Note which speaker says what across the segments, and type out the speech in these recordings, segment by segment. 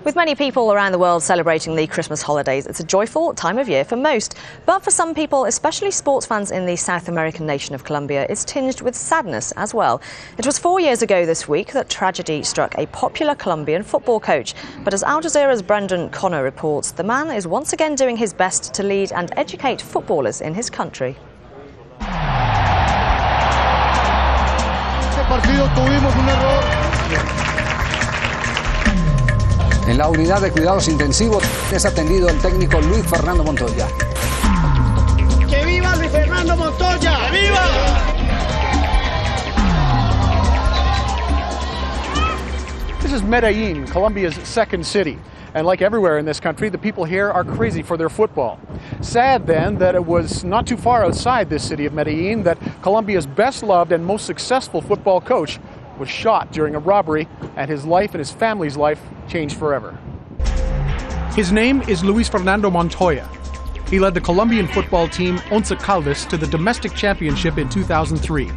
Speaker 1: With many people around the world celebrating the Christmas holidays, it's a joyful time of year for most. But for some people, especially sports fans in the South American nation of Colombia, it's tinged with sadness as well. It was 4 years ago this week that tragedy struck a popular Colombian football coach. But as Al Jazeera's Brendan Connor reports, the man is once again doing his best to lead and educate footballers in his country.
Speaker 2: En la unidad de cuidados intensivos es atendido el técnico Luis Fernando Montoya.
Speaker 3: ¡Que viva Luis Fernando Montoya! ¡Que viva!
Speaker 4: This is Medellin, Colombia's second city. And like everywhere in this country, the people here are crazy for their football. Sad then that it was not too far outside this city of Medellin that Colombia's best loved and most successful football coach was shot during a robbery, and his life and his family's life changed forever. His name is Luis Fernando Montoya. He led the Colombian football team Once Caldas to the domestic championship in 2003.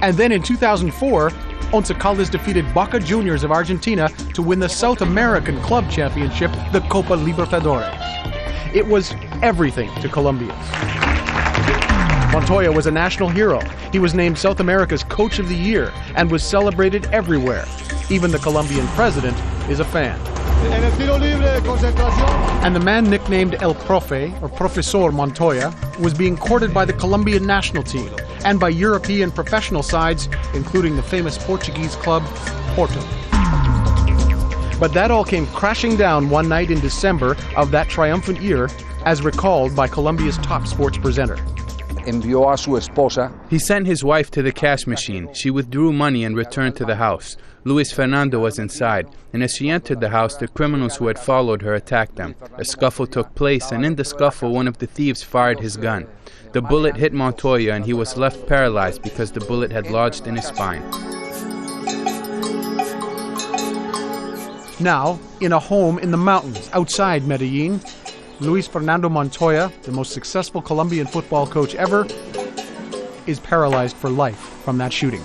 Speaker 4: And then in 2004, Once Caldas defeated Boca Juniors of Argentina to win the South American club championship, the Copa Libertadores. It was everything to Colombians. Montoya was a national hero. He was named South America's Coach of the Year and was celebrated everywhere. Even the Colombian president is a fan. And the man nicknamed El Profe, or Profesor Montoya, was being courted by the Colombian national team and by European professional sides, including the famous Portuguese club, Porto. But that all came crashing down one night in December of that triumphant year, as recalled by Colombia's top sports presenter.
Speaker 5: He sent his wife to the cash machine. She withdrew money and returned to the house. Luis Fernando was inside, and as she entered the house, the criminals who had followed her attacked them. A scuffle took place, and in the scuffle, one of the thieves fired his gun. The bullet hit Montoya, and he was left paralyzed because the bullet had lodged in his spine.
Speaker 4: Now, in a home in the mountains outside Medellin, Luis Fernando Montoya, the most successful Colombian football coach ever, is paralyzed for life from that shooting.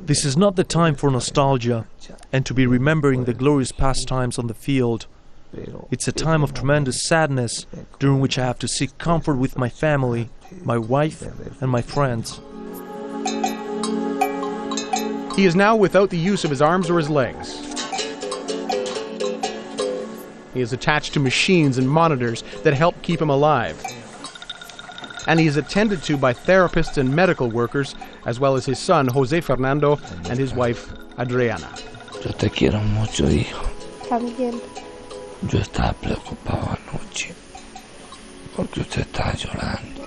Speaker 6: This is not the time for nostalgia and to be remembering the glorious pastimes on the field. It's a time of tremendous sadness during which I have to seek comfort with my family, my wife, and my friends.
Speaker 4: He is now without the use of his arms or his legs. He is attached to machines and monitors that help keep him alive. And he is attended to by therapists and medical workers, as well as his son, Jose Fernando, and his wife, Adriana.
Speaker 7: Yo te quiero mucho, hijo. También. Yo estaba preocupado anoche, porque usted está llorando.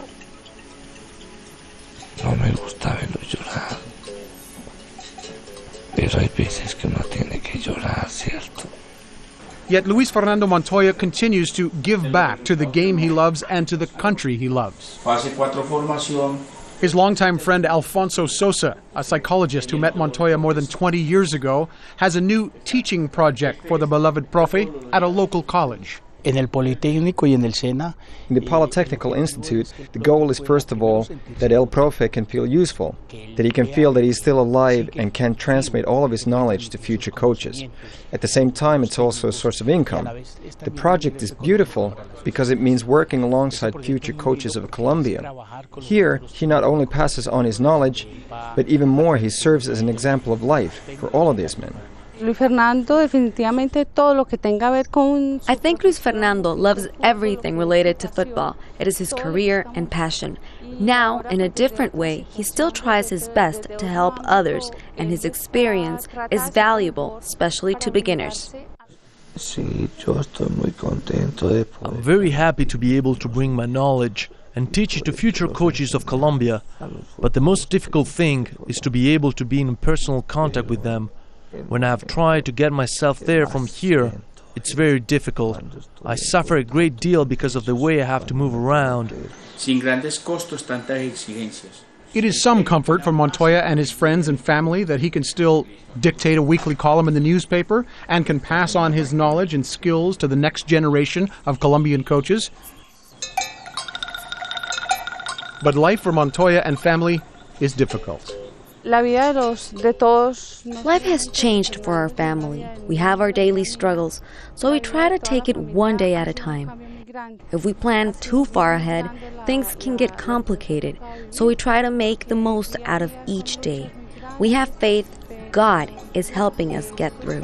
Speaker 7: No me gusta verlo llorar. Pero hay veces que uno tiene que llorar, ¿cierto?
Speaker 4: Yet Luis Fernando Montoya continues to give back to the game he loves and to the country he loves. His longtime friend Alfonso Sosa, a psychologist who met Montoya more than 20 years ago, has a new teaching project for the beloved Profe at a local college.
Speaker 8: In the Polytechnical Institute, the goal is first of all that El Profe can feel useful, that he can feel that he's still alive and can transmit all of his knowledge to future coaches. At the same time, it's also a source of income. The project is beautiful because it means working alongside future coaches of Colombia. Here, he not only passes on his knowledge, but even more, he serves as an example of life for all of these men.
Speaker 9: I think Luis Fernando loves everything related to football. It is his career and passion. Now, in a different way, he still tries his best to help others, and his experience is valuable, especially to beginners.
Speaker 6: I'm very happy to be able to bring my knowledge and teach it to future coaches of Colombia, but the most difficult thing is to be able to be in personal contact with them. When I have tried to get myself there from here, it's very difficult. I suffer a great deal because of the way I have to move around.
Speaker 4: It is some comfort for Montoya and his friends and family that he can still dictate a weekly column in the newspaper and can pass on his knowledge and skills to the next generation of Colombian coaches. But life for Montoya and family is difficult.
Speaker 9: Life has changed for our family. We have our daily struggles, so we try to take it one day at a time. If we plan too far ahead, things can get complicated, so we try to make the most out of each day. We have faith God is helping us get through.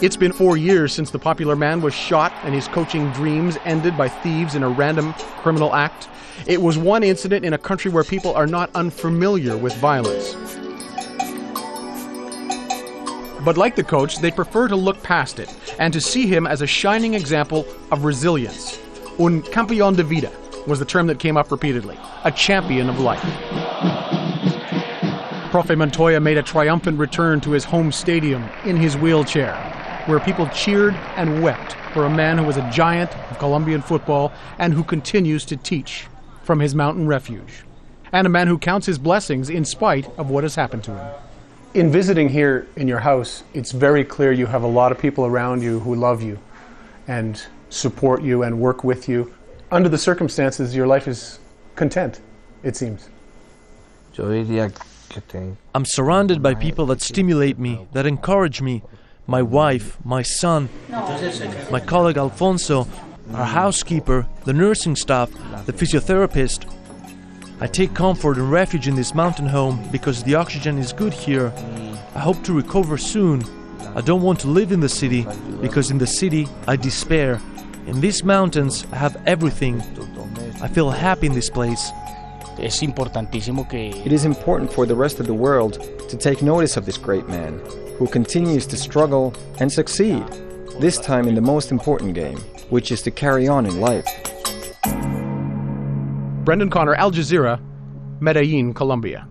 Speaker 4: It's been 4 years since the popular man was shot and his coaching dreams ended by thieves in a random criminal act. It was one incident in a country where people are not unfamiliar with violence. But like the coach, they prefer to look past it and to see him as a shining example of resilience. Un campeón de vida was the term that came up repeatedly, a champion of life. Profe Montoya made a triumphant return to his home stadium in his wheelchair, where people cheered and wept for a man who was a giant of Colombian football and who continues to teach from his mountain refuge, and a man who counts his blessings in spite of what has happened to him. In visiting here in your house, it's very clear you have a lot of people around you who love you and support you and work with you. Under the circumstances, your life is content, it seems.
Speaker 6: I'm surrounded by people that stimulate me, that encourage me. My wife, my son, my colleague Alfonso, our housekeeper, the nursing staff, the physiotherapist. I take comfort and refuge in this mountain home because the oxygen is good here. I hope to recover soon. I don't want to live in the city because in the city I despair. In these mountains I have everything. I feel happy in this place.
Speaker 8: It is important for the rest of the world to take notice of this great man who continues to struggle and succeed, this time in the most important game, which is to carry on in life.
Speaker 4: Brendan Connor, Al Jazeera, Medellin, Colombia.